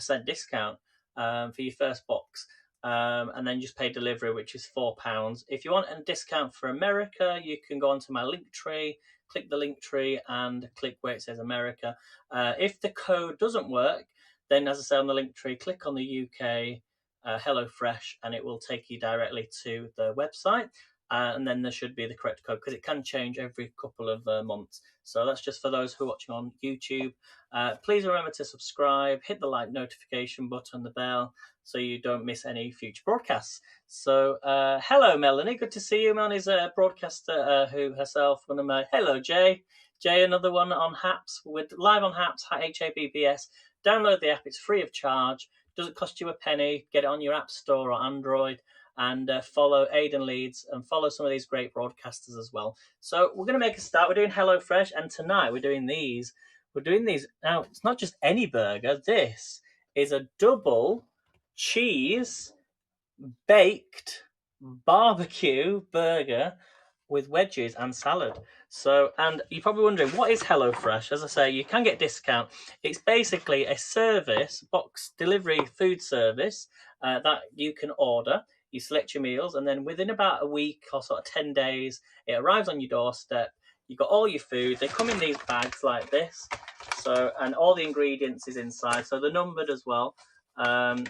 10% discount for your first box. And then just pay delivery, which is £4. If you want a discount for America, you can go onto my link tree, click the link tree and click where it says America. If the code doesn't work, then as I say on the link tree, click on the UK HelloFresh and it will take you directly to the website. And then there should be the correct code because it can change every couple of months. So that's just for those who are watching on YouTube. Please remember to subscribe, hit the like notification button, the bell, so you don't miss any future broadcasts. So hello, Melanie. Good to see you. Melanie's a broadcaster who herself, one of my... Hello, Jay. Jay, another one on HAPS. We're live on HAPS, HAPPS. Download the app. It's free of charge. Doesn't cost you a penny. Get it on your App Store or Android. And follow Aidan Leeds and follow some of these great broadcasters as well. So we're going to make a start. We're doing HelloFresh, and tonight we're doing these. We're doing these. Now, it's not just any burger. This is a double cheese baked barbecue burger with wedges and salad. So, and you're probably wondering, what is HelloFresh? As I say, you can get discount. It's basically a service, box delivery food service that you can order. You select your meals, and then within about a week or sort of 10 days, it arrives on your doorstep. You've got all your food. They come in these bags like this. So, and all the ingredients is inside. So they're numbered as well. I'm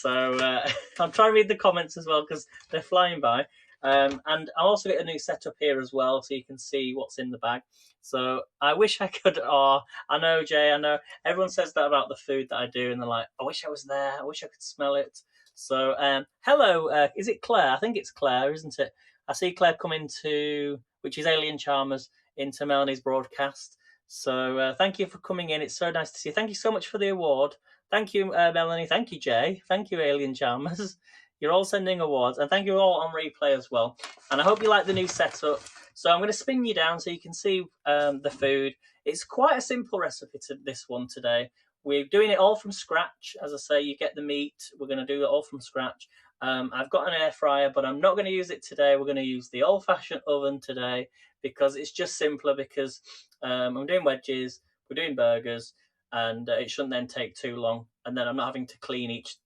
trying to read the comments as well because they're flying by. And I also get a new setup here as well, so you can see what's in the bag. So I wish I could. Oh, I know, Jay. I know everyone says that about the food that I do, and they're like, "I wish I was there. I wish I could smell it." So, hello. Is it Claire? I think it's Claire, isn't it? I see Claire come into, which is Alien Charmers, into Melanie's broadcast. So, thank you for coming in. It's so nice to see you. Thank you so much for the award. Thank you, Melanie. Thank you, Jay. Thank you, Alien Charmers. You're all sending awards, and thank you all on replay as well. And I hope you like the new setup. So I'm going to spin you down so you can see the food. It's quite a simple recipe to this one today. We're doing it all from scratch. As I say, you get the meat. We're going to do it all from scratch. I've got an air fryer, but I'm not going to use it today. We're going to use the old-fashioned oven today because it's just simpler because I'm doing wedges, we're doing burgers, and it shouldn't then take too long. And then I'm not having to clean each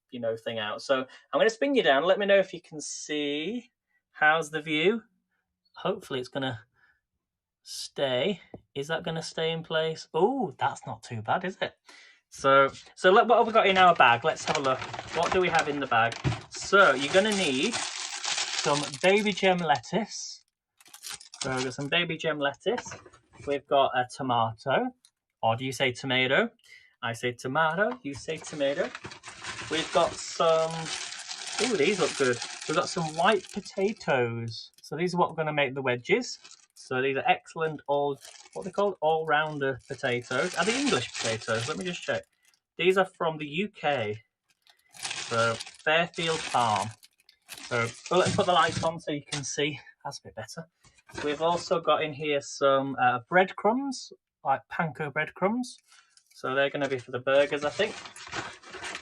thing out. So I'm going to spin you down. Let me know if you can see. How's the view? Hopefully it's going to stay. Is that going to stay in place? Oh, that's not too bad, is it? So look, what have we got in our bag? Let's have a look. What do we have in the bag? So you're going to need some baby gem lettuce. So we've got some baby gem lettuce. We've got a tomato. Or do you say tomato? I say tomato. You say tomato. We've got some... Oh, these look good. We've got some white potatoes. So these are what we're going to make the wedges. So these are excellent what are they called? All-rounder potatoes. Are they English potatoes? Let me just check. These are from the UK. So Fairfield Farm. So let's put the lights on so you can see. That's a bit better. We've also got in here some breadcrumbs, like panko breadcrumbs. So they're going to be for the burgers, I think.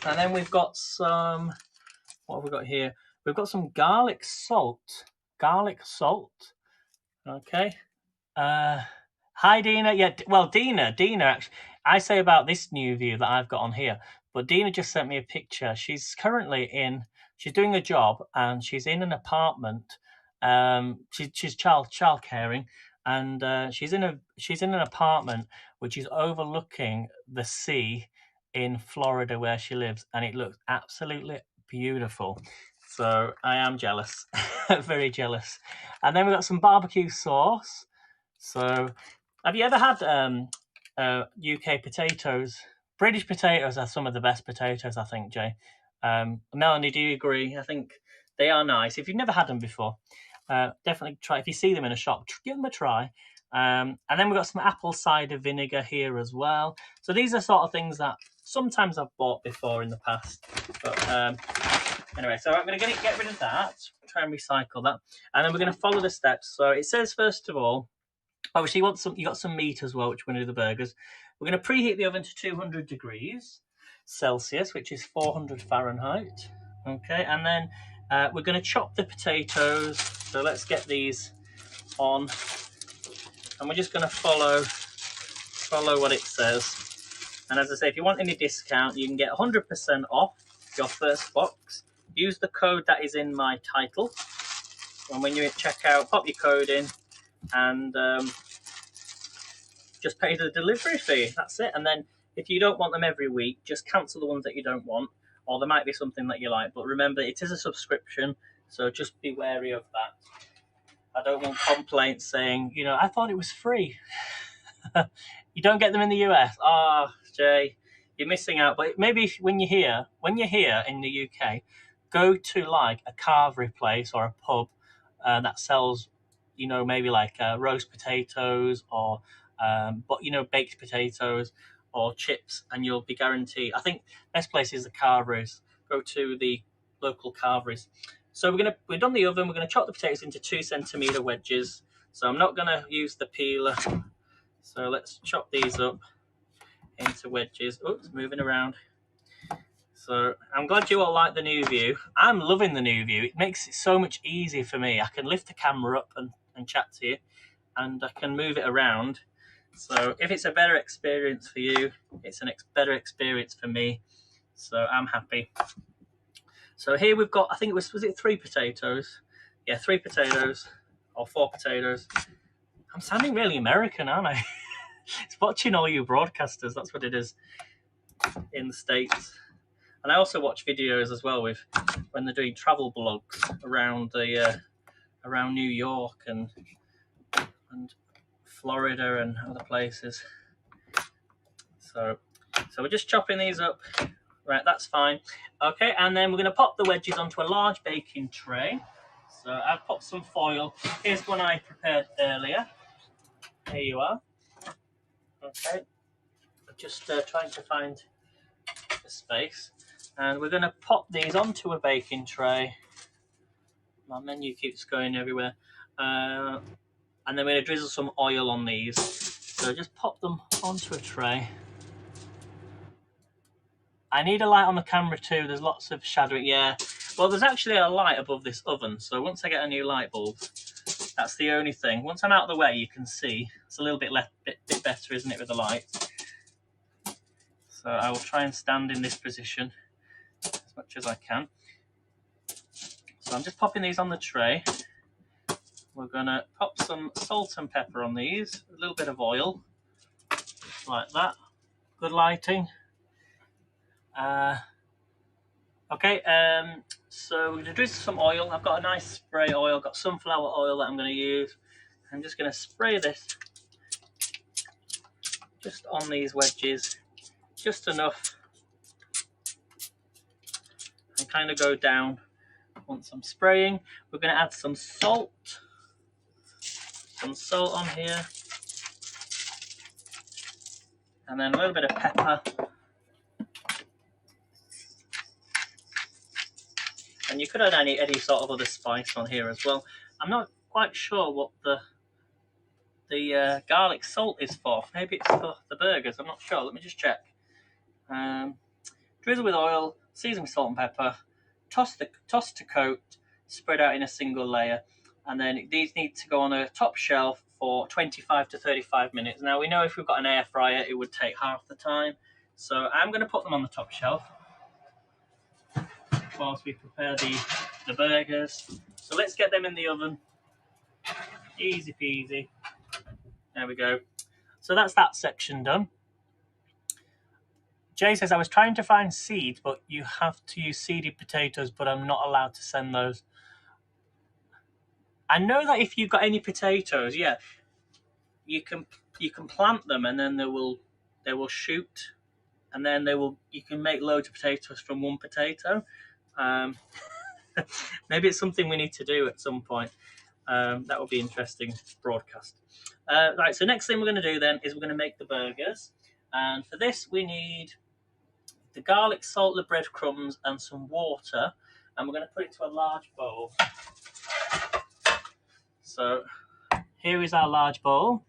And then we've got some... What have we got here? We've got some garlic salt. Garlic salt. Okay. Hi, Dina. Yeah, well, Dina, actually, I say about this new view that I've got on here, but Dina just sent me a picture. She's currently she's doing a job and she's in an apartment. She's child caring, and she's in an apartment which is overlooking the sea in Florida where she lives, and it looks absolutely beautiful. So I am jealous, very jealous. And then we've got some barbecue sauce. So have you ever had UK potatoes? British potatoes are some of the best potatoes, I think, Jay. Melanie, do you agree? I think they are nice. If you've never had them before, definitely try. If you see them in a shop, give them a try. And then we've got some apple cider vinegar here as well. So these are sort of things that sometimes I've bought before in the past. But anyway, so I'm going to get rid of that, try and recycle that. And then we're going to follow the steps. So it says, first of all, obviously you got some meat as well, which we're going to do the burgers. We're going to preheat the oven to 200 degrees Celsius, which is 400 Fahrenheit. Okay, and then we're going to chop the potatoes. So let's get these on. And we're just going to follow what it says. And as I say, if you want any discount, you can get 100% off your first box. Use the code that is in my title. And when you're at checkout, pop your code in and just pay the delivery fee. That's it. And then if you don't want them every week, just cancel the ones that you don't want, or there might be something that you like. But remember, it is a subscription, so just be wary of that. I don't want complaints saying, you know, I thought it was free. You don't get them in the US. Ah, Jay, you're missing out. But maybe when you're here in the UK, go to like a carvery place or a pub that sells, you know, maybe like roast potatoes or but you know, baked potatoes or chips, and you'll be guaranteed. I think best place is the carveries. Go to the local carveries. So we've done the oven. We're gonna chop the potatoes into 2 centimeter wedges. So I'm not gonna use the peeler. So let's chop these up into wedges. Oops, moving around. So I'm glad you all like the new view. I'm loving the new view. It makes it so much easier for me. I can lift the camera up and chat to you, and I can move it around. So if it's a better experience for you, it's a better experience for me. So I'm happy. So here we've got, I think was it 3 potatoes? Yeah, 3 potatoes or 4 potatoes. I'm sounding really American, aren't I? It's watching all you broadcasters. That's what it is in the States. And I also watch videos as well with when they're doing travel blogs around the around New York and Florida and other places. So we're just chopping these up. Right, that's fine. Okay, and then we're going to pop the wedges onto a large baking tray. So I've popped some foil. Here's one I prepared earlier. Here you are. Okay, just trying to find the space. And we're going to pop these onto a baking tray. My menu keeps going everywhere. And then we're going to drizzle some oil on these. So just pop them onto a tray. I need a light on the camera too. There's lots of shadowing. Yeah. Well, there's actually a light above this oven. So once I get a new light bulb, that's the only thing. Once I'm out of the way, you can see. It's a little bit better, isn't it, with the light? So I will try and stand in this position as much as I can. So I'm just popping these on the tray. We're going to pop some salt and pepper on these. A little bit of oil. Like that. Good lighting. Okay, so we're going to drizzle some oil. I've got a nice spray oil, got sunflower oil that I'm going to use. I'm just going to spray this just on these wedges, just enough, and kind of go down once I'm spraying. We're going to add some salt on here, and then a little bit of pepper. And you could add any sort of other spice on here as well. I'm not quite sure what the garlic salt is for. Maybe it's for the burgers. I'm not sure. Let me just check. Drizzle with oil, season with salt and pepper, toss to coat, spread out in a single layer, and then these need to go on a top shelf for 25 to 35 minutes. Now we know if we've got an air fryer, it would take half the time. So I'm going to put them on the top shelf whilst we prepare the burgers. So let's get them in the oven. Easy peasy. There we go. So that's that section done. Jay says, I was trying to find seeds, but you have to use seeded potatoes, but I'm not allowed to send those. I know that if you've got any potatoes, yeah, you can plant them and then they will shoot, and then you can make loads of potatoes from one potato. Maybe it's something we need to do at some point. That would be interesting broadcast. Right, so next thing we're going to do then is we're going to make the burgers. And for this we need the garlic, salt, the breadcrumbs, and some water. And we're going to put it to a large bowl. So here is our large bowl.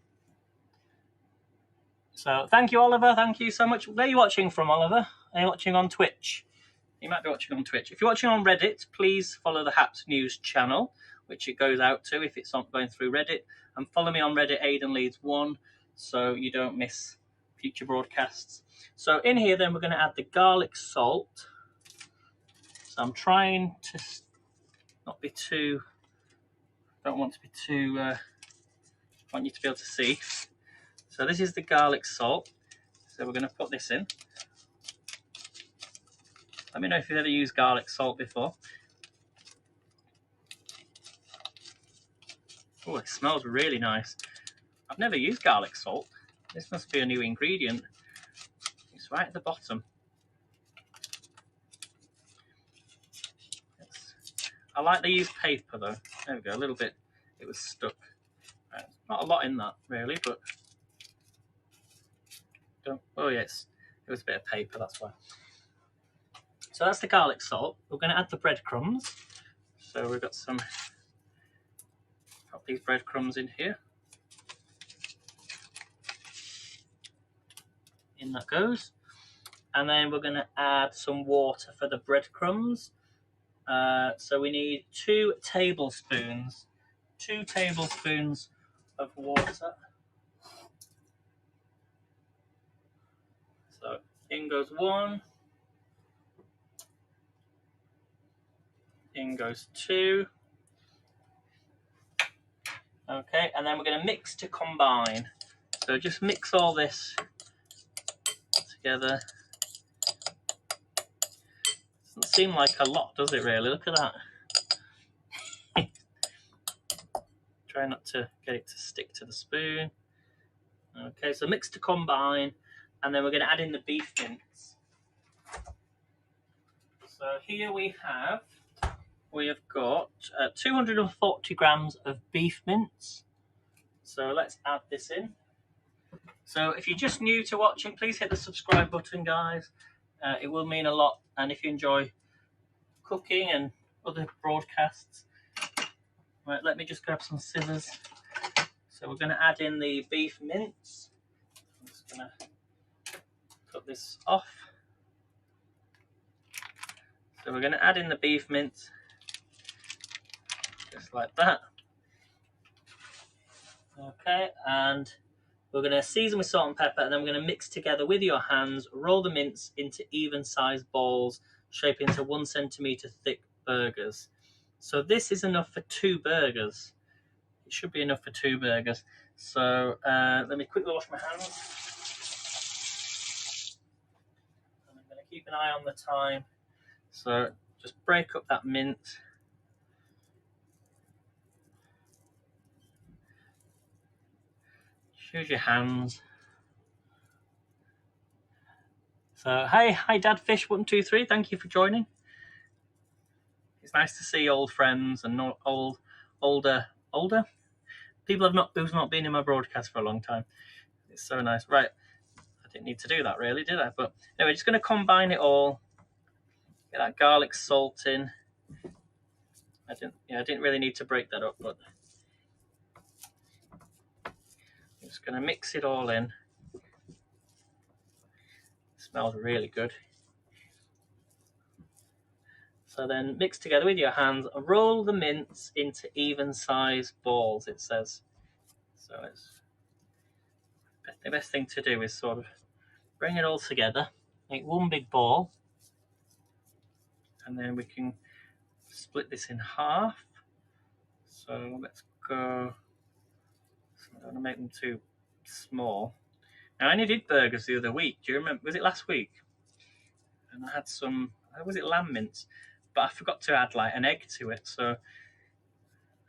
So thank you, Oliver. Thank you so much. Where are you watching from, Oliver? Are you watching on Twitch? You might be watching on Twitch. If you're watching on Reddit, please follow the Haps News channel, which it goes out to if it's not going through Reddit. And follow me on Reddit, Aidan Leeds 1, so you don't miss future broadcasts. So in here then we're going to add the garlic salt. So I'm trying to not be too, don't want to be too, want you to be able to see. So this is the garlic salt. So we're going to put this in. Let me know if you've ever used garlic salt before. Oh, it smells really nice. I've never used garlic salt. This must be a new ingredient. It's right at the bottom. I like they use paper though. There we go, a little bit. It was stuck. Not a lot in that really, but oh yes, it was a bit of paper, that's why. So that's the garlic salt. We're going to add the breadcrumbs. So we've got some, pop these breadcrumbs in here. In that goes. And then we're going to add some water for the breadcrumbs. So we need 2 tablespoons. 2 tablespoons of water. So in goes 1. In goes 2. Okay, and then we're going to mix to combine. So just mix all this together. Doesn't seem like a lot, does it really? Look at that. Try not to get it to stick to the spoon. Okay, so mix to combine, and then we're going to add in the beef mince. So here we have got 240 grams of beef mince. So let's add this in. So if you're just new to watching, please hit the subscribe button, guys. It will mean a lot. And if you enjoy cooking and other broadcasts, right, let me just grab some scissors. So we're going to add in the beef mince. I'm just going to cut this off. So we're going to add in the beef mince, just like that. Okay, and we're going to season with salt and pepper, and then we're going to mix together with your hands. Roll the mince into even-sized balls, shape into 1 centimeter thick burgers. So this is enough for 2 burgers. It should be enough for 2 burgers. So let me quickly wash my hands. And I'm going to keep an eye on the time. So just break up that mince. Use your hands. So hi Dad Fish 123. Thank you for joining. It's nice to see old friends and not older people who's not been in my broadcast for a long time. It's so nice. Right, I didn't need to do that really, did I? But anyway, just going to combine it all. Get that garlic salt in. I didn't really need to break that up, but I'm just going to mix it all in. It smells really good. So then mix together with your hands, roll the mince into even-sized balls, it says. So the best thing to do is sort of bring it all together, make one big ball, and then we can split this in half. So let's go. So I don't want to make them too small. Now I only did burgers the other week. Do you remember? Was it last week? And I had some. Was it lamb mince? But I forgot to add like an egg to it. So I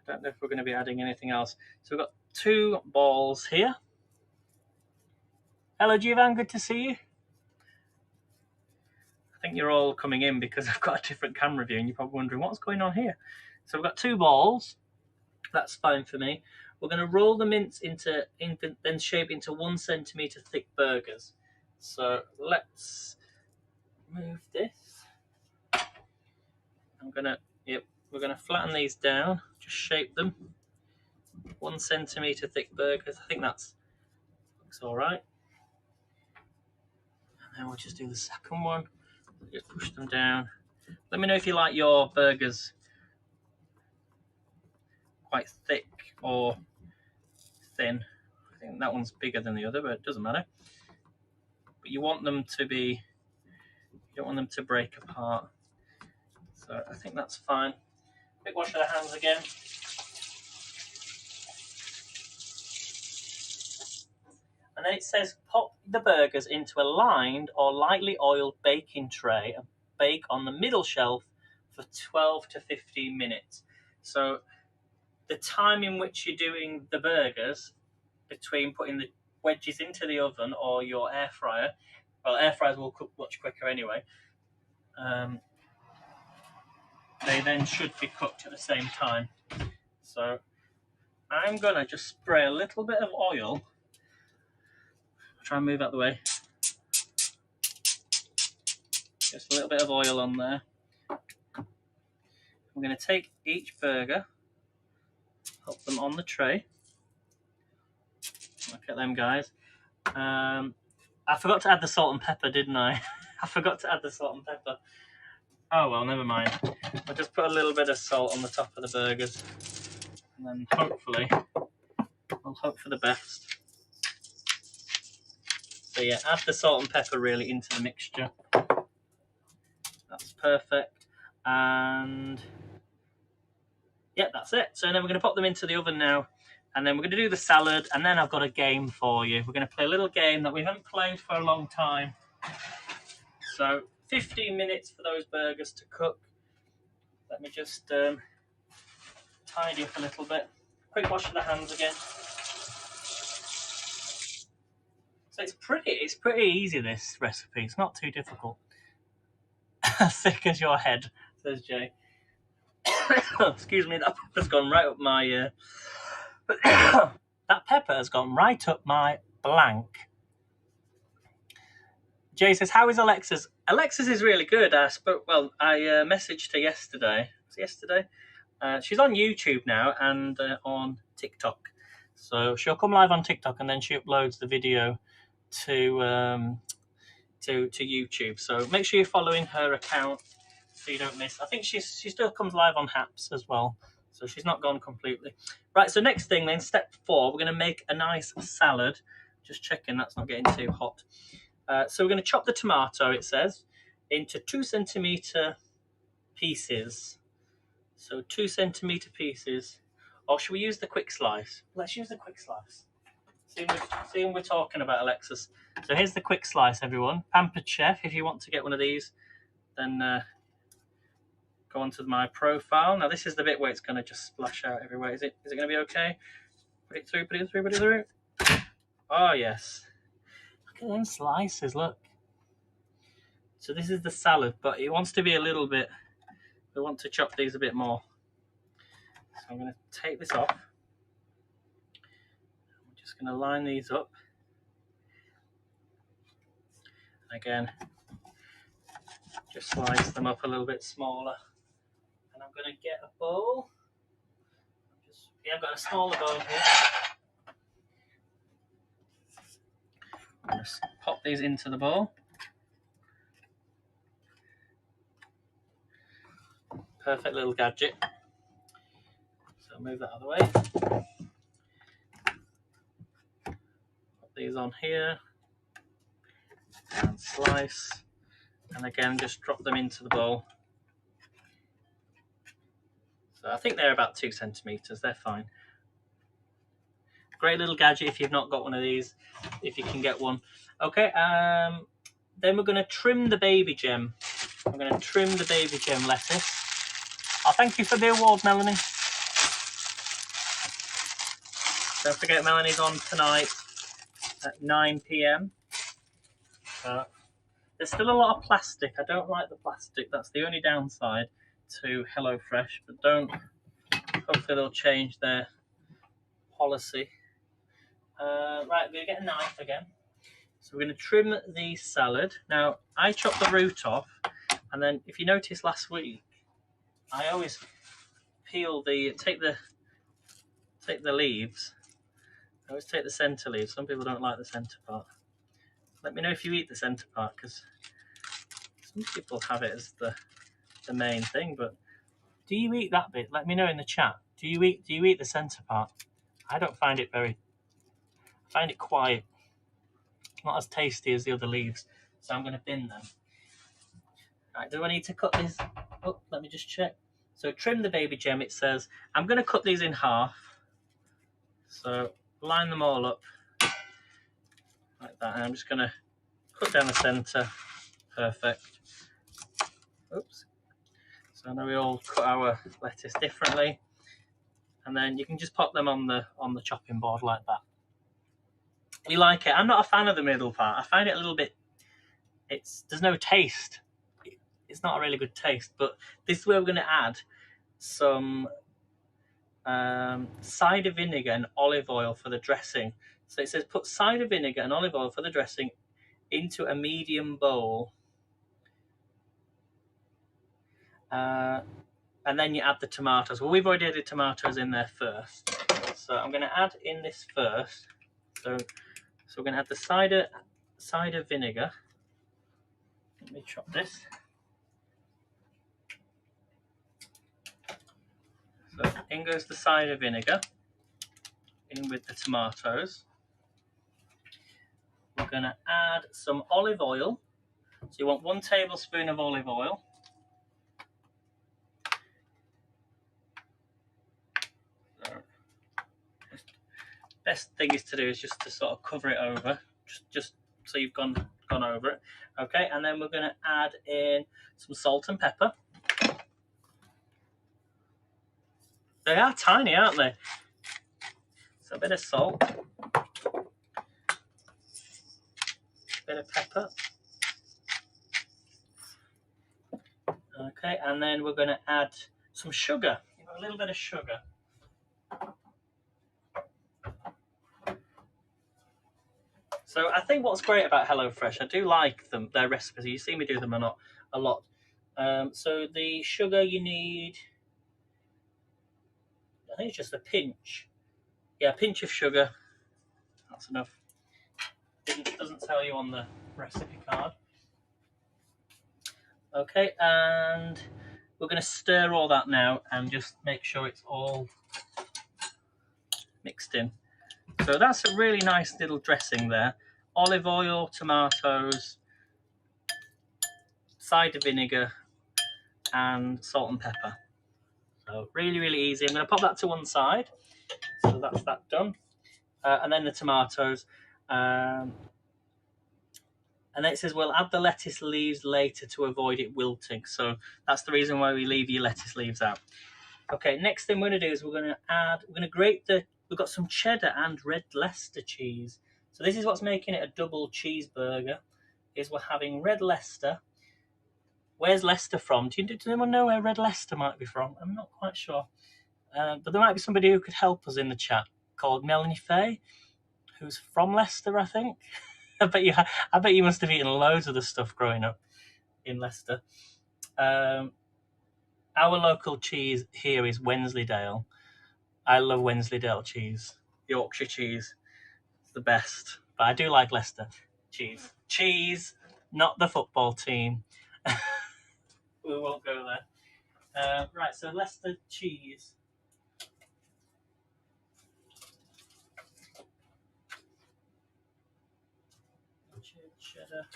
don't know if we're going to be adding anything else. So we've got 2 balls here. Hello, Jivan. Good to see you. I think you're all coming in because I've got a different camera view and you're probably wondering what's going on here. So we've got 2 balls. That's fine for me. We're going to roll the mince then shape into 1 centimeter thick burgers. So let's move this. We're going to flatten these down, just shape them. 1 centimeter thick burgers. I think looks all right. And then we'll just do the second one. Just push them down. Let me know if you like your burgers quite thick or thin. I think that one's bigger than the other, but it doesn't matter. but you want them to be, you don't want them to break apart. So I think that's fine. Quick wash of the hands again. And then it says pop the burgers into a lined or lightly oiled baking tray and bake on the middle shelf for 12 to 15 minutes. So the time in which you're doing the burgers between putting the wedges into the oven or your air fryer, well, air fryers will cook much quicker anyway. They then should be cooked at the same time. So I'm gonna just spray a little bit of oil. Try and move out the way. Just a little bit of oil on there. I'm going to take each burger, put them on the tray. Look at them, guys. I forgot to add the salt and pepper, didn't I? I forgot to add the salt and pepper. Oh well, never mind. I'll just put a little bit of salt on the top of the burgers. And then hopefully, I'll hope for the best. So yeah, add the salt and pepper really into the mixture. That's perfect. And yeah, that's it. So then we're going to pop them into the oven now. And then we're going to do the salad. And then I've got a game for you. We're going to play a little game that we haven't played for a long time. So 15 minutes for those burgers to cook. Let me just tidy up a little bit. Quick wash of the hands again. So it's pretty easy, this recipe. It's not too difficult. Thick as your head, says Jay. Excuse me, that pepper's gone right up my that pepper has gone right up my blank. Jay says, how is Alexa's? Alexa's is really good. I messaged her yesterday. Was it yesterday? She's on YouTube now and on TikTok. So she'll come live on TikTok and then she uploads the video to YouTube. So make sure you're following her account so you don't miss. I think she still comes live on Haps as well. So she's not gone completely. Right, so next thing then, step 4, we're going to make a nice salad. Just checking that's not getting too hot. So we're going to chop the tomato, it says, into 2 centimetre pieces. So 2 centimetre pieces. Or should we use the quick slice? Let's use the quick slice. See what we're talking about, Alexis. So here's the quick slice, everyone. Pampered Chef, if you want to get one of these, then go onto my profile. Now this is the bit where it's going to just splash out everywhere. Is it going to be okay? Put it through, put it through, put it through. Oh, yes. Look at them slices, look. So this is the salad, but it wants to be a little bit, we want to chop these a bit more. So I'm going to take this off. I'm just going to line these up. Again, just slice them up a little bit smaller. And I'm going to get a bowl. I've got a smaller bowl here. Just pop these into the bowl. Perfect little gadget. So I'll move that out of the way. Put these on here. And slice. And again, just drop them into the bowl. So I think they're about 2 centimetres. They're fine. Great little gadget if you've not got one of these, if you can get one. Okay, then we're going to trim the baby gem. I'm going to trim the baby gem lettuce. Oh, thank you for the award, Melanie. Don't forget, Melanie's on tonight at 9 PM. There's still a lot of plastic. I don't like the plastic. That's the only downside to HelloFresh, but hopefully they'll change their policy. Right, we're going to get a knife again. So we're going to trim the salad. Now, I chopped the root off, and then if you noticed last week, I always take the leaves. I always take the centre leaves. Some people don't like the centre part. Let me know if you eat the centre part, because some people have it as the main thing. But do you eat that bit? Let me know in the chat. Do you eat the centre part? I don't find it I find it quiet. not as tasty as the other leaves, so I'm going to bin them. Right, do I need to cut these? Oh, let me just check. So trim the baby gem, it says. I'm going to cut these in half. So line them all up like that, and I'm just going to cut down the centre. Perfect. Oops. So now we all cut our lettuce differently, and then you can just pop them on the chopping board like that. You like it? I'm not a fan of the middle part. I find it a little bit. There's no taste. It's not a really good taste. But this is where we're going to add some cider vinegar and olive oil for the dressing. So it says put cider vinegar and olive oil for the dressing into a medium bowl. And then you add the tomatoes. Well, we've already added tomatoes in there first. So I'm going to add in this first. So we're going to add the cider vinegar. Let me chop this. So in goes the cider vinegar, in with the tomatoes. We're going to add some olive oil. So you want 1 tablespoon of olive oil. So best thing is to do is just to sort of cover it over, just so you've gone over it. Okay, and then we're going to add in some salt and pepper. They are tiny, aren't they? So a bit of salt, a bit of pepper. Okay, and then we're going to add some sugar, a little bit of sugar. So I think what's great about HelloFresh, I do like their recipes. You see me do them a lot. So the sugar you need, I think it's just a pinch. Yeah, a pinch of sugar. That's enough. It doesn't tell you on the recipe card. Okay, and we're going to stir all that now and just make sure it's all mixed in. So that's a really nice little dressing there. Olive oil, tomatoes, cider vinegar, and salt and pepper. So really, really easy. I'm going to pop that to one side. So that's that done. And then the tomatoes. And then it says, we'll add the lettuce leaves later to avoid it wilting. So that's the reason why we leave your lettuce leaves out. Okay, next thing we're going to do is we're going to grate we've got some cheddar and red Leicester cheese. So this is what's making it a double cheeseburger, is we're having red Leicester. Where's Leicester from? Does anyone know where red Leicester might be from? I'm not quite sure. But there might be somebody who could help us in the chat called Melanie Fay, who's from Leicester, I think. I bet you must have eaten loads of the stuff growing up in Leicester. Our local cheese here is Wensleydale. I love Wensleydale cheese. Yorkshire cheese. It's the best. But I do like Leicester cheese. Cheese, not the football team. We won't go there. Right, so Leicester cheese. Cheddar.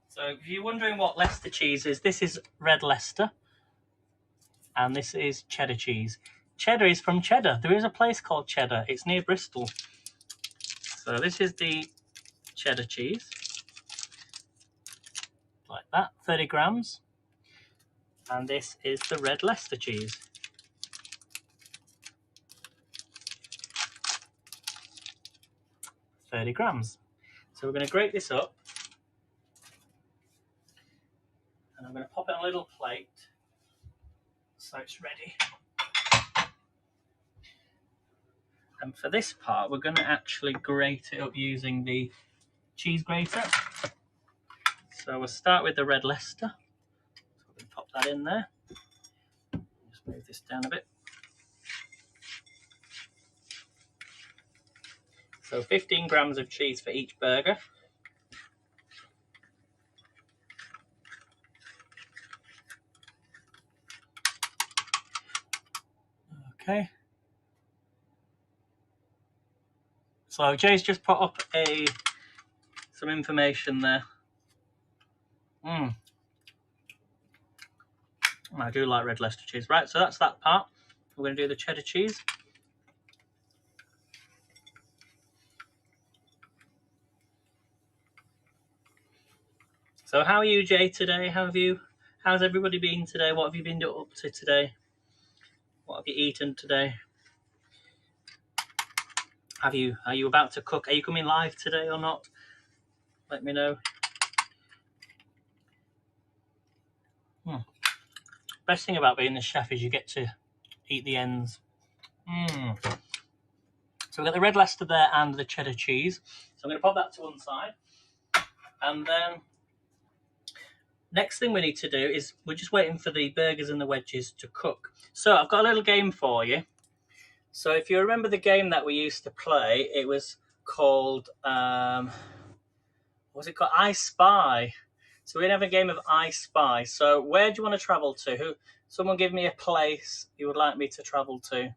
So if you're wondering what Leicester cheese is, this is red Leicester. And this is cheddar cheese. Cheddar is from Cheddar. There is a place called Cheddar. It's near Bristol. So this is the cheddar cheese. Like that, 30 grams. And this is the red Leicester cheese. 30 grams. So we're going to grate this up. And I'm going to pop it on a little plate so it's ready. And for this part, we're going to actually grate it up using the cheese grater. So we'll start with the red Leicester. So we're going to pop that in there. Just move this down a bit. So 15 grams of cheese for each burger. Okay. So Jay's just put up some information there. I do like red Leicester cheese. Right, so that's that part. We're going to do the cheddar cheese. So how are you, Jay, today? How's everybody been today? What have you been up to today? What have you eaten today? Are you about to cook? Are you coming live today or not? Let me know. Best thing about being the chef is you get to eat the ends. So we've got the red Leicester there and the cheddar cheese. So I'm going to pop that to one side. And then next thing we need to do is we're just waiting for the burgers and the wedges to cook. So I've got a little game for you. So if you remember the game that we used to play, it was called, what was it called? I Spy. So we're going to have a game of I Spy. So where do you want to travel to? Someone give me a place you would like me to travel to.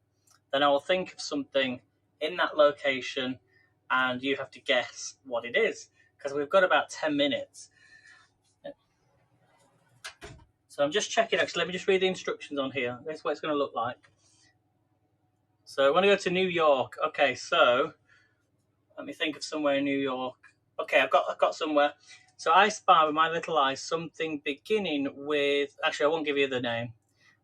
Then I will think of something in that location and you have to guess what it is. Because we've got about 10 minutes. So I'm just checking, actually, let me just read the instructions on here. This is what it's going to look like. So I want to go to New York. Okay, so let me think of somewhere in New York. Okay, I've got somewhere. So I spy with my little eye something beginning with, actually I won't give you the name.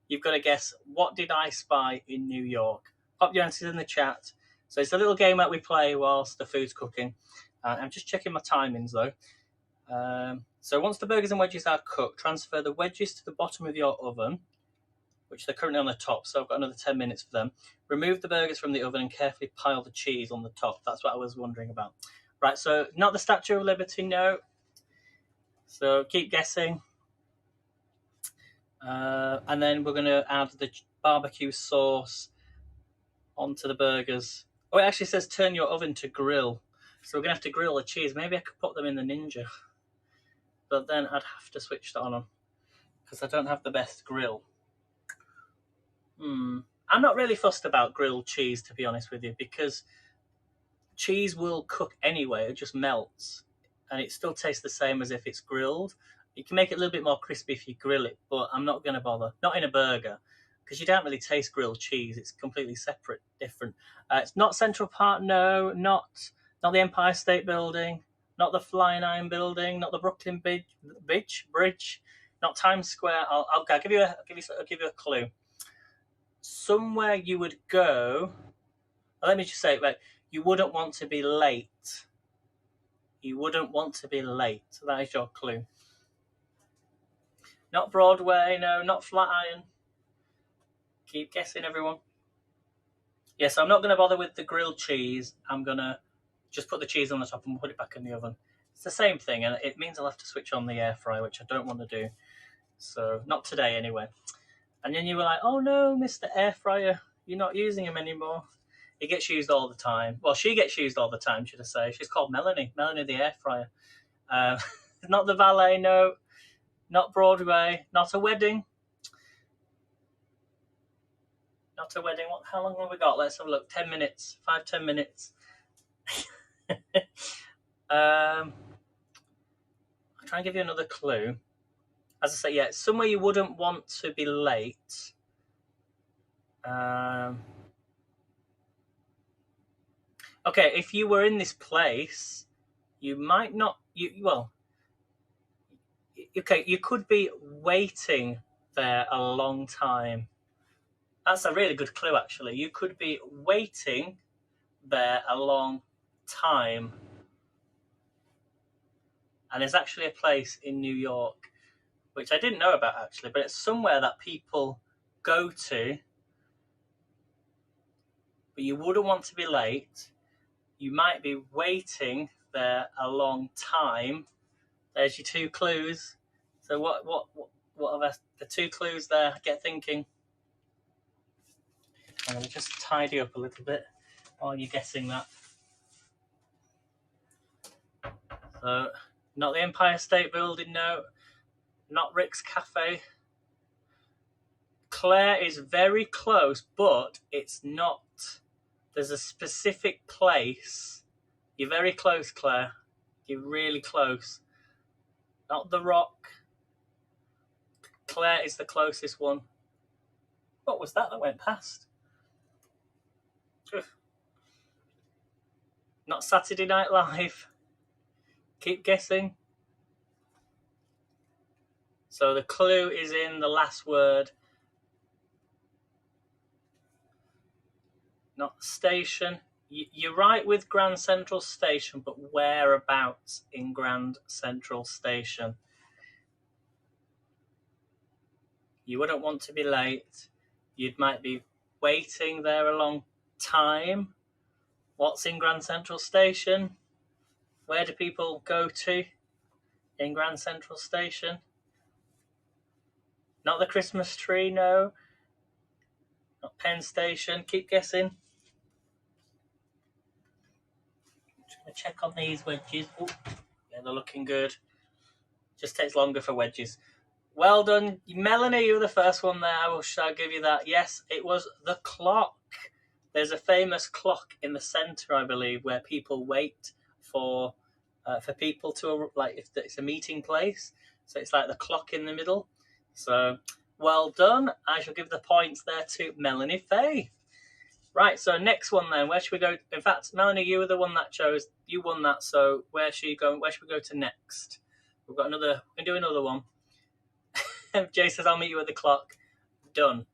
You've got to guess, what did I spy in New York? Pop your answers in the chat. So it's a little game that we play whilst the food's cooking. I'm just checking my timings though. So once the burgers and wedges are cooked, transfer the wedges to the bottom of your oven, which they're currently on the top, so I've got another 10 minutes for them. Remove the burgers from the oven and carefully pile the cheese on the top. That's what I was wondering about. Right, so not the Statue of Liberty, no. So keep guessing. And then we're going to add the barbecue sauce onto the burgers. Oh, it actually says turn your oven to grill. So we're going to have to grill the cheese. Maybe I could put them in the Ninja. But then I'd have to switch that on because I don't have the best grill. I'm not really fussed about grilled cheese, to be honest with you, because cheese will cook anyway. It just melts and it still tastes the same as if it's grilled. You can make it a little bit more crispy if you grill it, but I'm not going to bother. Not in a burger, because you don't really taste grilled cheese. It's completely separate, different. It's not Central Park, no, not the Empire State Building, not the Flying Iron Building, not the Brooklyn Bridge, not Times Square. I'll give you a clue. Somewhere you would go. Let me just say it right. You wouldn't want to be late. You wouldn't want to be late. So that is your clue. Not Broadway, no, not Flatiron. Keep guessing, everyone. Yes, I'm not going to bother with the grilled cheese. I'm going to just put the cheese on the top and put it back in the oven. It's the same thing, and it means I'll have to switch on the air fryer, which I don't want to do. So, not today anyway. And then you were like, oh no, Mr. Air Fryer, you're not using him anymore. It gets used all the time. Well, she gets used all the time, should I say. She's called Melanie the Air Fryer. Not the valet, no. Not Broadway. Not a wedding. Not a wedding. How long have we got? Let's have a look. 10 minutes. 5-10 minutes. I'll try and give you another clue. As I say, yeah, somewhere you wouldn't want to be late. Okay, if you were in this place, you might not. Okay, you could be waiting there a long time. That's a really good clue, actually. You could be waiting there a long time. And there's actually a place in New York, which I didn't know about, actually, but it's somewhere that people go to, but you wouldn't want to be late. You might be waiting there a long time. There's your 2 clues. So what are the 2 clues there? Get thinking. I'm going to just tidy up a little bit while you're guessing that. So, not the Empire State Building, no. Not Rick's Cafe. Claire is very close, but it's not. There's a specific place You're very close, Claire. You're really close. Not the Rock. Claire is the closest one. What was that went past? Ugh. Not Saturday Night Live. Keep guessing. So the clue is in the last word. Not the station. You're right with Grand Central Station, but whereabouts in Grand Central Station? You wouldn't want to be late. You might be waiting there a long time. What's in Grand Central Station? Where do people go to in Grand Central Station? Not the Christmas tree, no. Not Penn Station. Keep guessing. Just going to check on these wedges. Ooh, yeah, they're looking good. Just takes longer for wedges. Well done, Melanie. You were the first one there. I'll give you that. Yes, it was the clock. There's a famous clock in the centre, I believe, where people wait for people to, like, if it's a meeting place. So it's like the clock in the middle. So well done. I shall give the points there to Melanie Fay. Right, so next one then. Where should we go? In fact, Melanie, you were the one that chose. You won that. So where should you go? Where should we go to next? We've got another. We can do another one. Jay says, "I'll meet you at the clock." Done.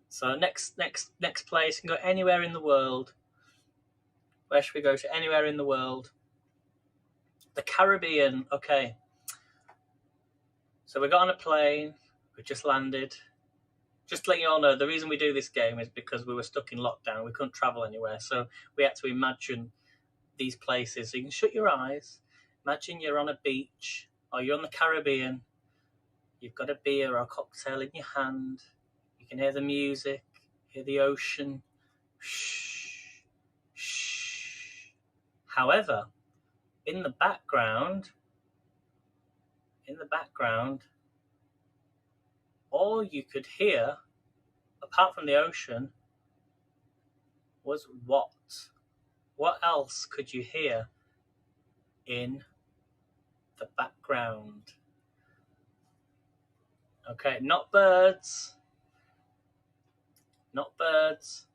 So next place. You can go anywhere in the world. Where should we go to? Anywhere in the world. The Caribbean. Okay. So we got on a plane. We just landed. Just to let you all know, the reason we do this game is because we were stuck in lockdown. We couldn't travel anywhere. So we had to imagine these places. So you can shut your eyes. Imagine you're on a beach or you're on the Caribbean. You've got a beer or a cocktail in your hand. You can hear the music, hear the ocean. Shh, shh. However, in the background, all you could hear, apart from the ocean, was what? What else could you hear in the background? Okay, not birds. Not birds.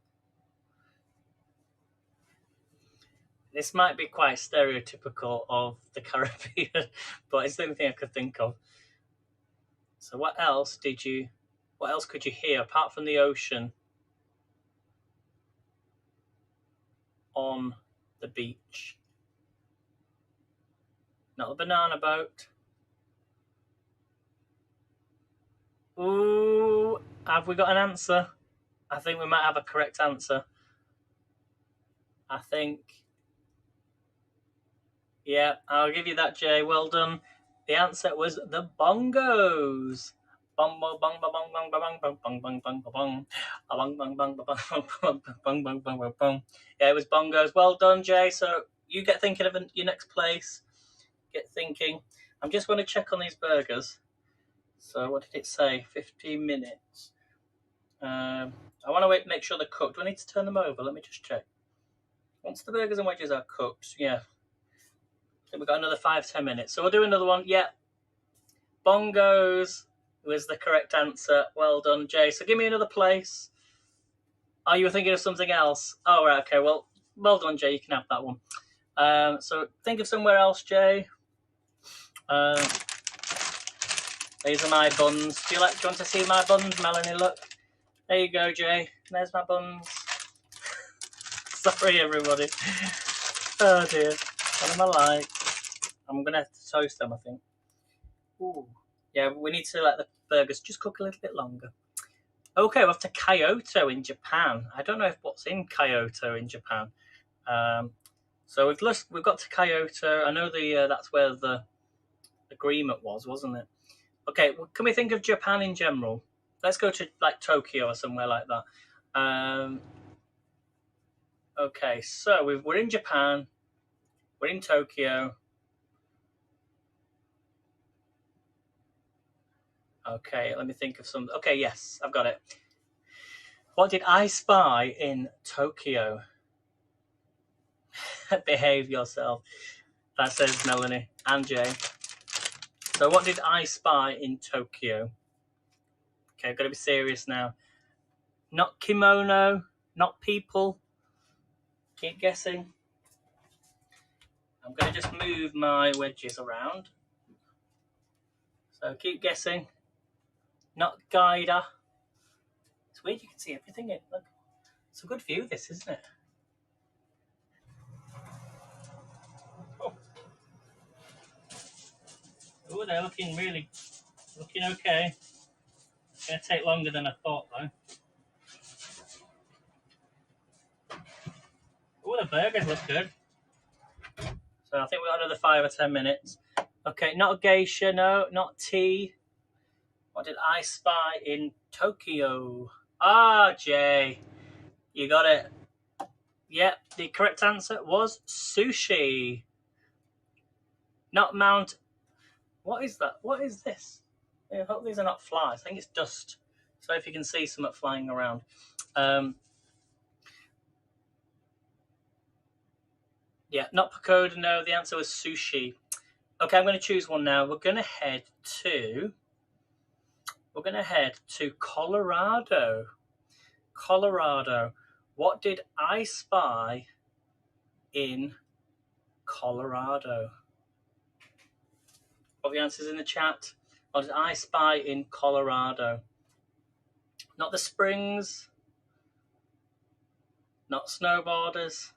This might be quite stereotypical of the Caribbean, but it's the only thing I could think of. So what else could you hear apart from the ocean on the beach? Not a banana boat. Ooh, have we got an answer? I think we might have a correct answer. I think. Yeah, I'll give you that, Jay. Well done. The answer was the bongos. Bong bong bong bong bong bong bong bong bong bong bong bong bong bong bong bong bong bong bong. Yeah, it was bongos. Well done, Jay. So you get thinking of your next place. Get thinking. I'm just going to check on these burgers. So what did it say? 15 minutes. I want to make sure they're cooked. Do I need to turn them over? Let me just check. Once the burgers and wedges are cooked, yeah. I think we've got another 5-10 minutes. So we'll do another one. Yeah. Bongos was the correct answer. Well done, Jay. So give me another place. Oh, you were thinking of something else. Oh, right. Okay. Well done, Jay. You can have that one. So think of somewhere else, Jay. These are my buns. Do you want to see my buns, Melanie? Look. There you go, Jay. There's my buns. Sorry, everybody. Oh, dear. What am I like? I'm going to have to toast them, I think. Ooh. Yeah, we need to let the burgers just cook a little bit longer. Okay, we're off to Kyoto in Japan. I don't know what's in Kyoto in Japan. So we've got to Kyoto. I know that's where the agreement was, wasn't it? Okay, well, can we think of Japan in general? Let's go to like Tokyo or somewhere like that. Okay, so we're in Japan. We're in Tokyo. Okay, let me think of some. Okay, yes, I've got it. What did I spy in Tokyo? Behave yourself. That says Melanie and Jay. So what did I spy in Tokyo? Okay, I've got to be serious now. Not kimono, not people. Keep guessing. I'm going to just move my wedges around. So keep guessing. Not Gaida. It's weird you can see everything in. Look, it's a good view this, isn't it? Oh, they're looking okay. It's going to take longer than I thought though. Oh, the burgers look good. So I think we've got another 5 or 10 minutes. Okay, not a geisha, no, not tea. What did I spy in Tokyo? Ah, Jay, you got it. Yep, the correct answer was sushi. Not Mount. What is that? What is this? I hope these are not flies. I think it's dust. So if you can see something flying around. Yeah, not pagoda, no. The answer was sushi. Okay, I'm going to choose one now. We're going to head to Colorado. Colorado. What did I spy in Colorado? What are the answers in the chat? What did I spy in Colorado? Not the springs. Not snowboarders.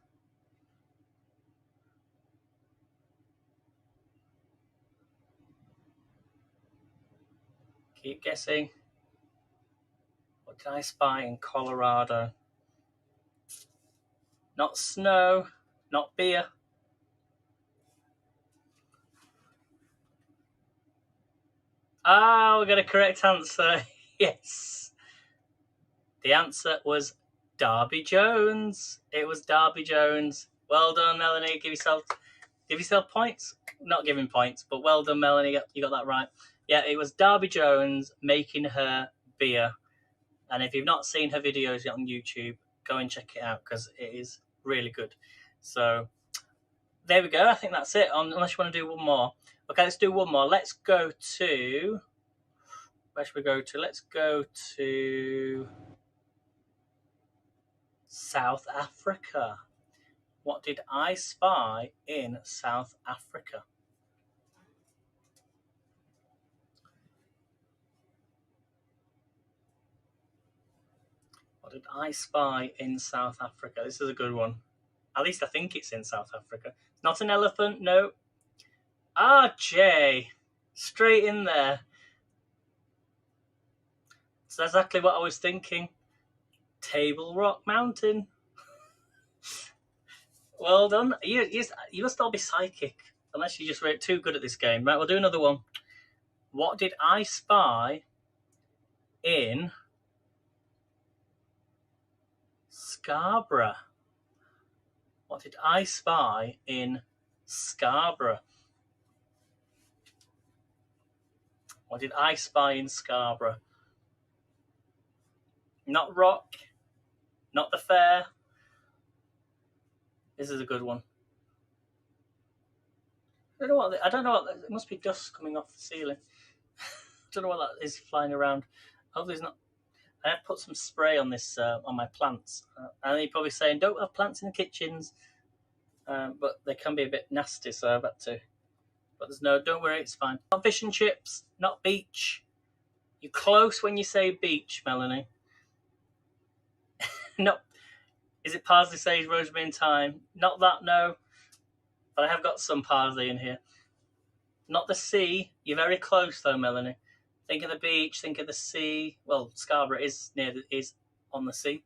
Keep guessing. What did I spy in Colorado? Not snow. Not beer. Ah, we got a correct answer. Yes. The answer was Darby Jones. It was Darby Jones. Well done, Melanie. Give yourself points. Not giving points, but well done, Melanie. You got that right. Yeah, it was Darby Jones making her beer. And if you've not seen her videos yet on YouTube, go and check it out because it is really good. So there we go. I think that's it. Unless you want to do one more. Okay, let's do one more. Let's go to... Where should we go to? Let's go to South Africa. What did I spy in South Africa? What did I spy in South Africa? This is a good one. At least I think it's in South Africa. Not an elephant, no. Ah, Jay. Straight in there. That's exactly what I was thinking. Table Rock Mountain. Well done. You must all be psychic, unless you just were too good at this game. Right, we'll do another one. What did I spy in Scarborough? What did I spy in Scarborough? What did I spy in Scarborough? Not rock. Not the fair. This is a good one. I don't know what. It must be dust coming off the ceiling. I don't know what that is flying around. Hopefully it's not. I have put some spray on this on my plants, and you're probably saying don't have plants in the kitchens, but they can be a bit nasty, so I've had to. But there's no. Don't worry, it's fine. Not fish and chips, not beach. You're close when you say beach, Melanie. No. Is it parsley, sage, rosemary, and thyme? Not that, no. But I have got some parsley in here. Not the sea. You're very close, though, Melanie. Think of the beach. Think of the sea. Well, Scarborough is on the sea.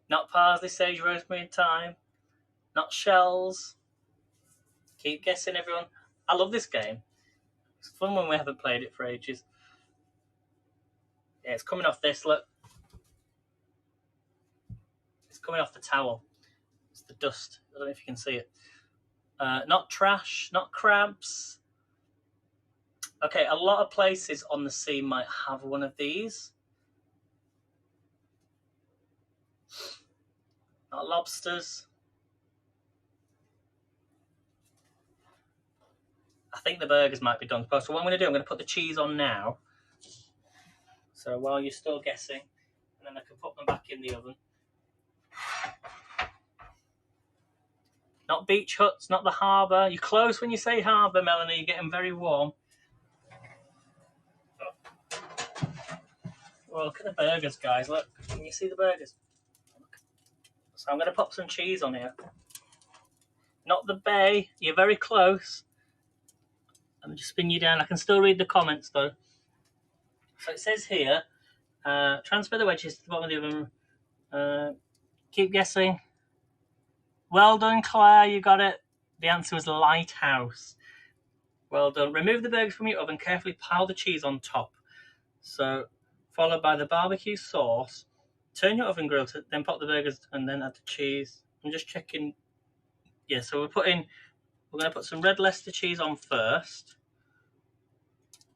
Not parsley, sage, rosemary, and thyme. Not shells. Keep guessing, everyone. I love this game. It's fun when we haven't played it for ages. Yeah, it's coming off this. Look. It's coming off the towel. It's the dust. I don't know if you can see it. Not trash, not crabs. Okay, a lot of places on the sea might have one of these. Not lobsters. I think the burgers might be done. So what I'm going to do, I'm going to put the cheese on now. So while you're still guessing, and then I can put them back in the oven. Not beach huts, not the harbour. You're close when you say harbour, Melanie. You're getting very warm. Well, look at the burgers, guys. Look, can you see the burgers? So I'm going to pop some cheese on here. Not the bay. You're very close. Let me just spin you down. I can still read the comments, though. So it says here, transfer the wedges to the bottom of the oven. Keep guessing. Well done, Claire. You got it. The answer was lighthouse. Well done. Remove the burgers from your oven. Carefully pile the cheese on top. So, followed by the barbecue sauce. Turn your oven grill to then pop the burgers and then add the cheese. I'm just checking. Yeah, so we're going to put some red Leicester cheese on first.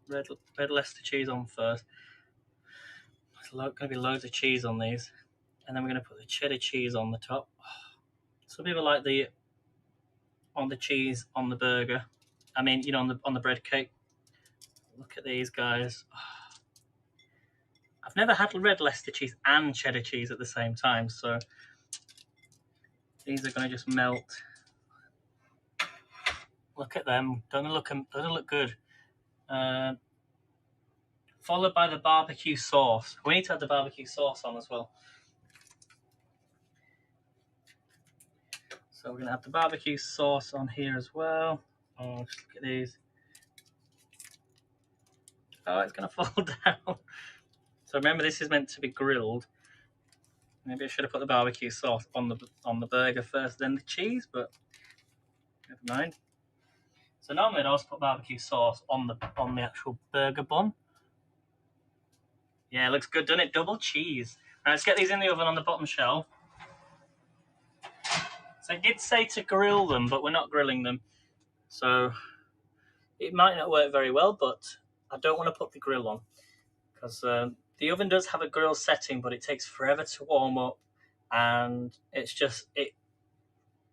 Red Leicester cheese on first. There's going to be loads of cheese on these. And then we're going to put the cheddar cheese on the top. Some people like the cheese on the burger. I mean, you know, on the bread cake. Look at these guys. I've never had red Leicester cheese and cheddar cheese at the same time, so these are going to just melt. Look at them. Doesn't look good. Followed by the barbecue sauce. We need to add the barbecue sauce on as well. So we're going to have the barbecue sauce on here as well. Oh, just look at these. Oh, it's going to fall down. So remember, this is meant to be grilled. Maybe I should have put the barbecue sauce on the burger first, then the cheese, but never mind. So normally I'd also put barbecue sauce on the actual burger bun. Yeah, it looks good, doesn't it? Double cheese. All right, let's get these in the oven on the bottom shelf. So I did say to grill them, but we're not grilling them. So it might not work very well, but I don't want to put the grill on because the oven does have a grill setting, but it takes forever to warm up, and it's just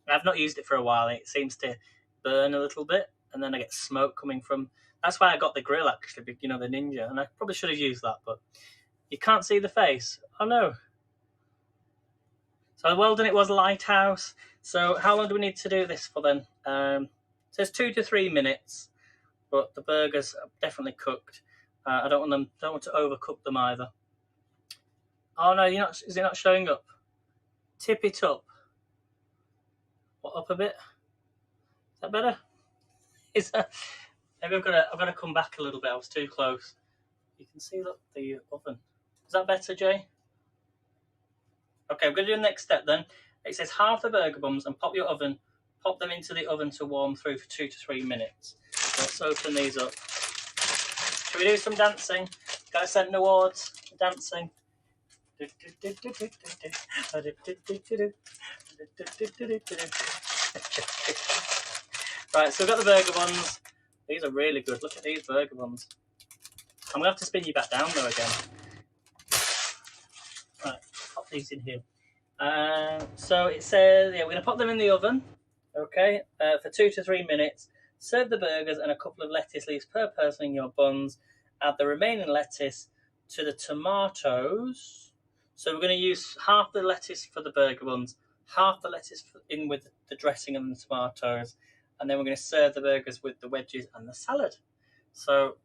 I've not used it for a while. It seems to burn a little bit, and then I get smoke coming from. That's why I got the grill actually, you know, the Ninja, and I probably should have used that, but you can't see the face. Oh no. So well done. It was Lighthouse. So how long do we need to do this for then? It says 2 to 3 minutes, but the burgers are definitely cooked. I don't want to overcook them either. Oh no, is it not showing up? Tip it up. What, up a bit? Is that better? Is that? Maybe I've got to come back a little bit. I was too close. You can see the oven. Is that better, Jay? Okay, I'm going to do the next step then. It says halve the burger buns and pop them into the oven to warm through for 2 to 3 minutes. Let's open these up. Should we do some dancing? Got sent an awards for dancing. Right, so we've got the burger buns. These are really good. Look at these burger buns. I'm going to have to spin you back down though again. Right, pop these in here. So it says, yeah, we're going to pop them in the oven, okay, for 2 to 3 minutes. Serve the burgers and a couple of lettuce leaves per person in your buns. Add the remaining lettuce to the tomatoes. So we're going to use half the lettuce for the burger buns, half the lettuce in with the dressing and the tomatoes, and then we're going to serve the burgers with the wedges and the salad. So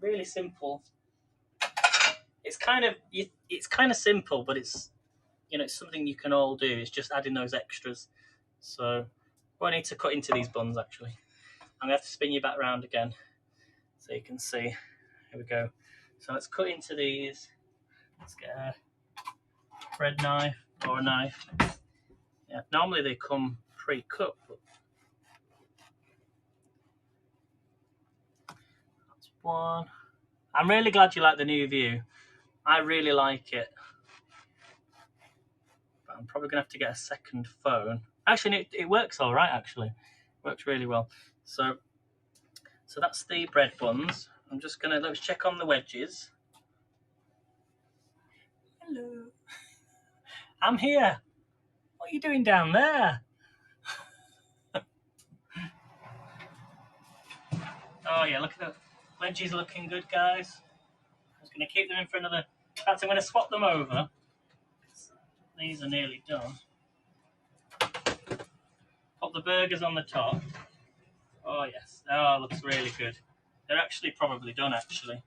really simple. It's kind of simple, but it's something you can all do. It's just adding those extras. So I need to cut into these buns actually. I'm going to have to spin you back around again so you can see. Here we go. So let's cut into these. Let's get a bread knife or a knife. Yeah, normally they come pre-cut, but that's one. I'm really glad you like the new view. I really like it. But I'm probably going to have to get a second phone. Actually, it works all right, actually. It works really well. So that's the bread buns. I'm just going to, let's check on the wedges. Hello. I'm here. What are you doing down there? Oh yeah, look at the wedges looking good, guys. I'm just going to keep them in for another. In fact, I'm going to swap them over. These are nearly done. Pop the burgers on the top. Oh yes. Oh, looks really good. They're actually probably done. Actually,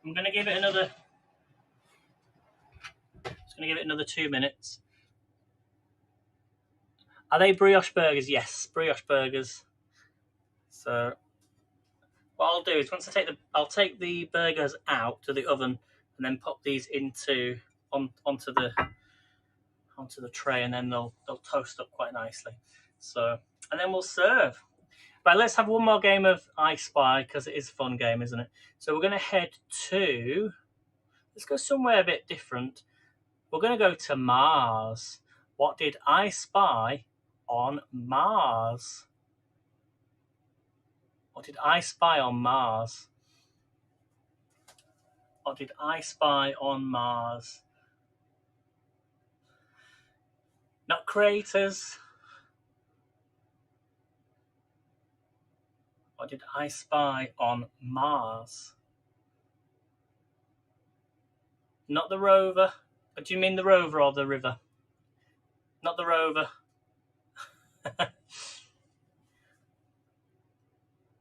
I'm going to give it another. Just going to give it another 2 minutes. Are they brioche burgers? Yes, brioche burgers. So what I'll do is once I'll take the burgers out to the oven and then pop these onto the tray, and then they'll toast up quite nicely. So and then we'll serve. Right, let's have one more game of I Spy because it is a fun game, isn't it? So we're going to head to. Let's go somewhere a bit different. We're going to go to Mars. What did I spy on Mars? What did I spy on Mars? What did I spy on Mars? Not craters. What did I spy on Mars? Not the rover. Do you mean the rover or the river? Not the rover.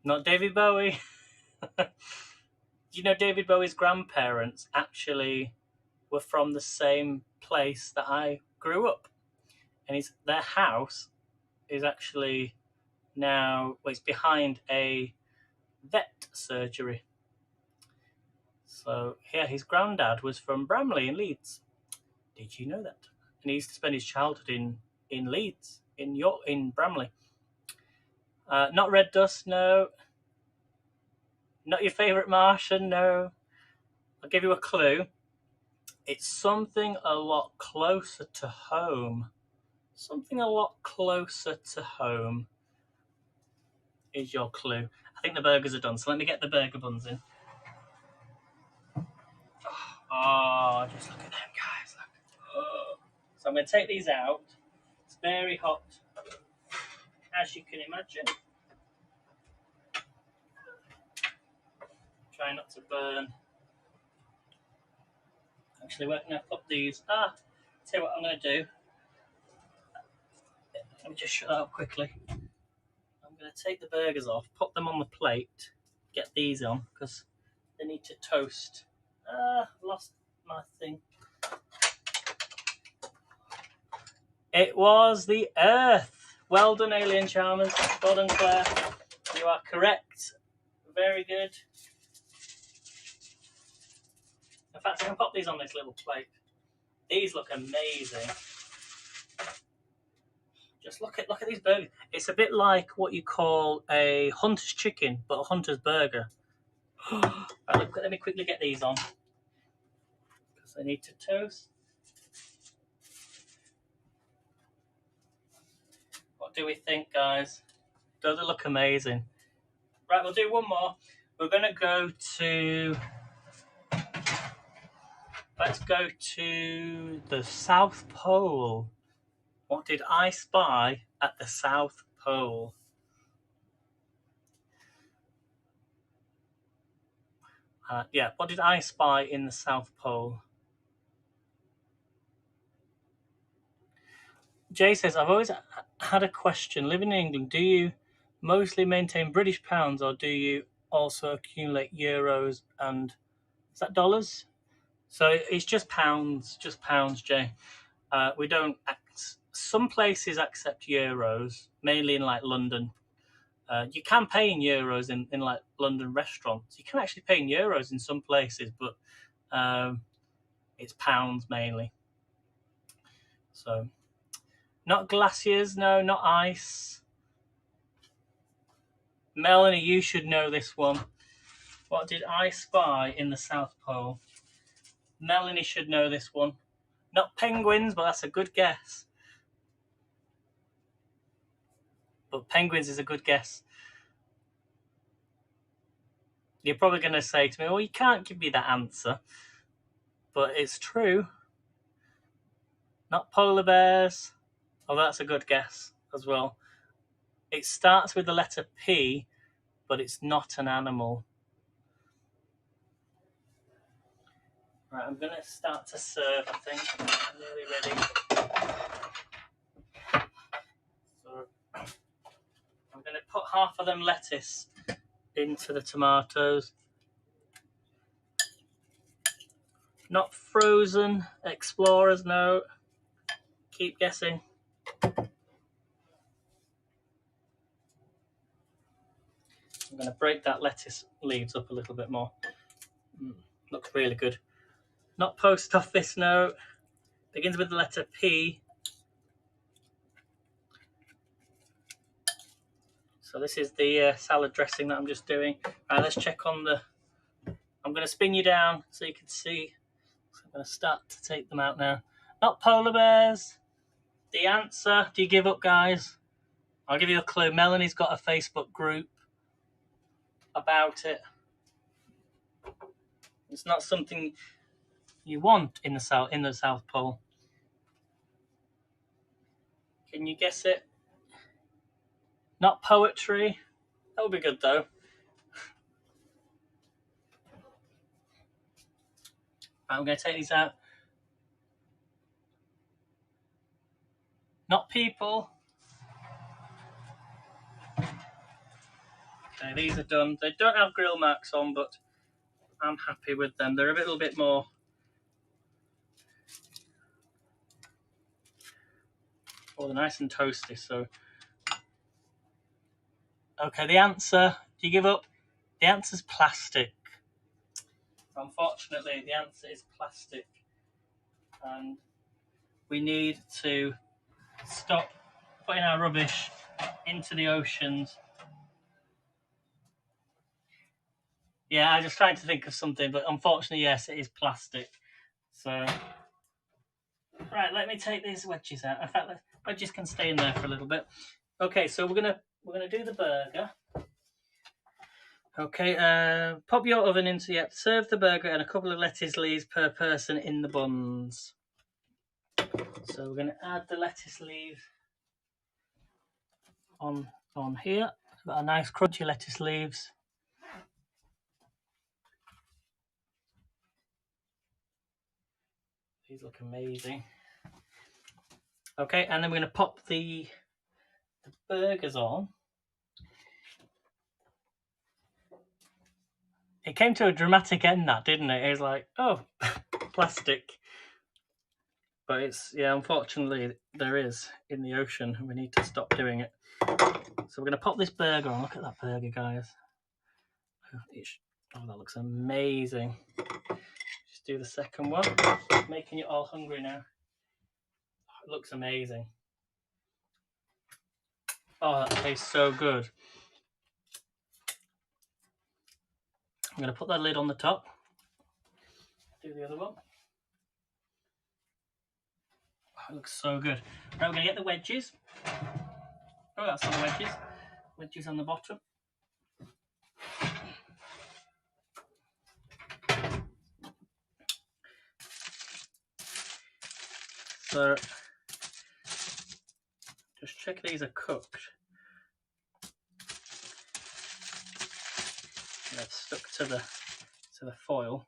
Not David Bowie. Do you know David Bowie's grandparents actually were from the same place that I grew up? And their house is actually now, well, it's behind a vet surgery. So, yeah, his granddad was from Bramley in Leeds. Did you know that? And he used to spend his childhood in Leeds, in Bramley. Not Red Dust, no. Not your favourite Martian, no. I'll give you a clue. It's something a lot closer to home. Something a lot closer to home is your clue. I think the burgers are done, so let me get the burger buns in. Oh, just look at them, guys. Look. So I'm going to take these out. It's very hot, as you can imagine. Try not to burn. Actually, we're going to put these. Tell you what I'm going to do. Let me just shut that up quickly. I'm going to take the burgers off, put them on the plate, get these on, because they need to toast. Lost my thing. It was the Earth. Well done, Alien Charmers. Well done, Claire. You are correct. Very good. In fact, I can pop these on this little plate. These look amazing. Just look at these burgers. It's a bit like what you call a hunter's chicken, but a hunter's burger. Right, let me quickly get these on because they need to toast. What do we think, guys? Don't they look amazing? Right, we'll do one more. We're going to go to. Let's go to the South Pole. What did I spy at the South Pole? What did I spy in the South Pole? Jay says, I've always had a question. Living in England, do you mostly maintain British pounds or do you also accumulate euros and, is that dollars? So it's just pounds, Jay. We don't, some places accept euros, mainly in like London. You can pay in euros in like London restaurants. You can actually pay in euros in some places, but it's pounds mainly. So, not glaciers, no, not ice. Melanie, you should know this one. What did I spy in the South Pole? Melanie should know this one. Not penguins, but that's a good guess. But penguins is a good guess. You're probably going to say to me, well, you can't give me that answer. But it's true. Not polar bears. Oh, that's a good guess as well. It starts with the letter P, but it's not an animal. Right, I'm going to start to serve, I think. I'm nearly ready. So I'm going to put half of them lettuce into the tomatoes. Not frozen explorers, no. Keep guessing. I'm going to break that lettuce leaves up a little bit more. Looks really good. Not post office, no. Begins with the letter P. So this is the salad dressing that I'm just doing. Right, let's check on the... I'm going to spin you down so you can see. So I'm going to start to take them out now. Not polar bears. The answer, do you give up, guys? I'll give you a clue. Melanie's got a Facebook group about it. It's not something you want in the South Pole. Can you guess it? Not poetry. That would be good though. I'm going to take these out. Not people. Okay, these are done. They don't have grill marks on, but I'm happy with them. They're a little bit more... Oh, they're nice and toasty, so... Okay, the answer... Do you give up? The answer's plastic. Unfortunately, the answer is plastic. And we need to stop putting our rubbish into the oceans. Yeah, I was just trying to think of something, but unfortunately, yes, it is plastic. So, right, let me take these wedges out. In fact, the wedges can stay in there for a little bit. Okay, so we're gonna do the burger. Okay, pop your oven into serve the burger and a couple of lettuce leaves per person in the buns. So we're gonna add the lettuce leaves on here. Got a nice crunchy lettuce leaves. These look amazing. Okay, and then we're going to pop the burgers on. It came to a dramatic end, that, didn't it? It was like, oh, plastic. But it's, yeah, unfortunately, there is in the ocean, and we need to stop doing it. So we're going to pop this burger on. Look at that burger, guys. Oh, that looks amazing. Just do the second one. Making you all hungry now. Oh, it looks amazing. Oh, that tastes so good. I'm going to put that lid on the top. Do the other one. Oh, it looks so good. Right, we're going to get the wedges. Oh, that's on the wedges. Wedges on the bottom. So, just check these are cooked. They've stuck to the foil.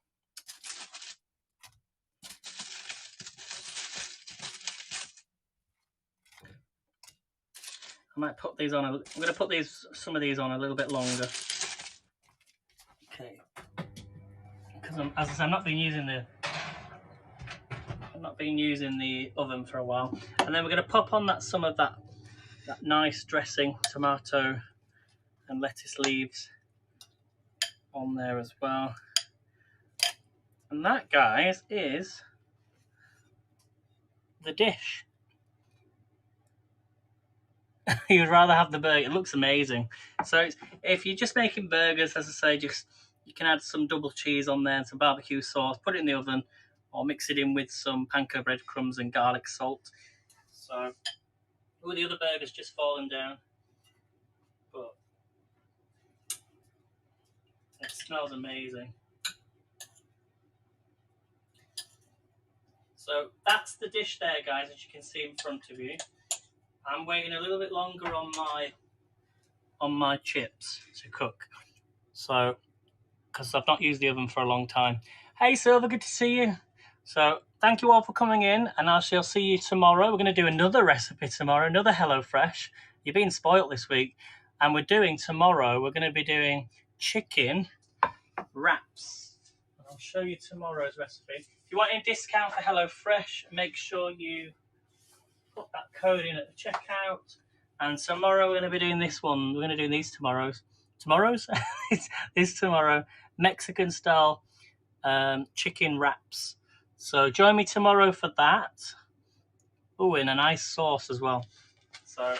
I might put these on. I'm going to put some of these on a little bit longer. Okay. Because as I said, I've not been using the oven for a while. And then we're going to pop on some of that nice dressing, tomato and lettuce leaves on there as well. And that, guys, is the dish. You'd rather have the burger. It looks amazing. So if you're just making burgers, as I say, you can add some double cheese on there and some barbecue sauce, put it in the oven, or mix it in with some panko breadcrumbs and garlic salt. So, the other burger's just fallen down, but it smells amazing. So that's the dish there, guys, as you can see in front of you. I'm waiting a little bit longer on my chips to cook. So, because I've not used the oven for a long time. Hey Silver, good to see you. So thank you all for coming in, and I shall see you tomorrow. We're going to do another recipe tomorrow, another HelloFresh. You're being spoilt this week. And we're going tomorrow, we're going to be doing chicken wraps. I'll show you tomorrow's recipe. If you want a discount for HelloFresh, make sure you put that code in at the checkout. And tomorrow we're going to be doing this one. We're going to do these tomorrows. It's tomorrow. Mexican style chicken wraps. So join me tomorrow for that. Oh, and a nice sauce as well. So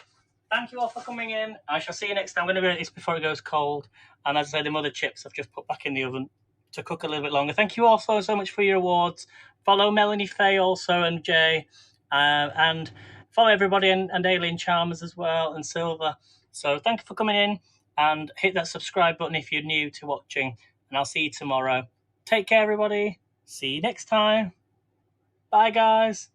thank you all for coming in. I shall see you next time. I'm going to do this before it goes cold. And as I say, the mother chips I've just put back in the oven to cook a little bit longer. Thank you all so much for your awards. Follow Melanie Faye also, and Jay. And follow everybody, and Alien Charmers as well, and Silver. So thank you for coming in, and hit that subscribe button if you're new to watching. And I'll see you tomorrow. Take care, everybody. See you next time. Bye, guys.